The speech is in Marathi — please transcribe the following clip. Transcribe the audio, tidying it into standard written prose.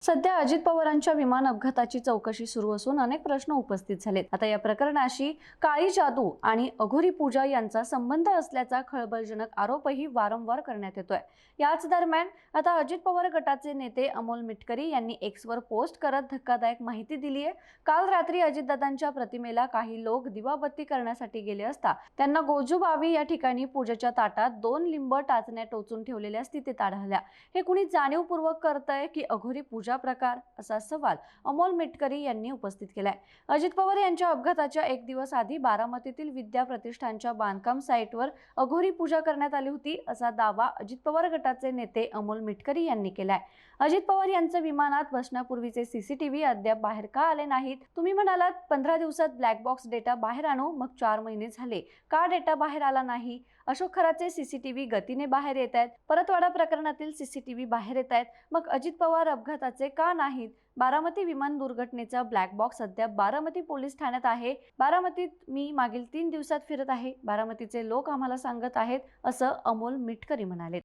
सध्या अजित पवारांच्या विमान अपघाताची चौकशी सुरू असून अनेक प्रश्न उपस्थित झालेत। आता या प्रकरणाशी काळी जादू आणि अघोरी पूजा यांचा संबंध असल्याचा खळबळजनक आरोपही वारंवार करण्यात येतोय। याच दरम्यान आता अजित पवार गटाचे नेते अमोल मिटकरी यांनी एक्सवर पोस्ट करत धक्कादायक माहिती दिली आहे। काल रात्री अजितदादांच्या प्रतिमेला काही लोक दिवाबत्ती करण्यासाठी गेले असता त्यांना गोजूबावी या ठिकाणी पूजेच्या ताटात 2 लिंब टाचण्या टोचून ठेवलेल्या स्थितीत आढळल्या। हे कुणी जाणीवपूर्वक करतंय की अघोरी पूजा प्रकार, असा सवाल अमोल मिटकरी यांनी उपस्थित केलाय। अजित पवार यांच्या अपघाताच्या एक दिवस आधी बारामतीतील विद्या प्रतिष्ठानच्या बांधकाम साइटवर अघोरी पूजा करण्यात आली होती, असा दावा अजित पवार गटाचे नेते अमोल मिटकरी यांनी केलाय। अजित पवार यांचं विमानात बसण्यापूर्वीचे सीसीटीव्ही अद्याप बाहेर का आले नाहीत? तुम्ही म्हणालात 15 दिवसात ब्लॅक बॉक्स डेटा बाहेर आणू, मग 4 महिने झाले का डेटा बाहेर आला नाही? अशोक खराचे सीसीटीव्ही गतीने बाहेर येत आहेत, परतवाडा प्रकरणातील सीसीटीव्ही बाहेर येत आहेत, मग अजित पवार अपघाताचे का नाहीत? बारामती विमान दुर्घटनेचा ब्लॅक बॉक्स अद्याप बारामती पोलीस ठाण्यात आहे। बारामतीत मी मागील 3 दिवसात फिरत आहे, बारामतीचे लोक आम्हाला सांगत आहेत, असं अमोल मिटकरी म्हणाले।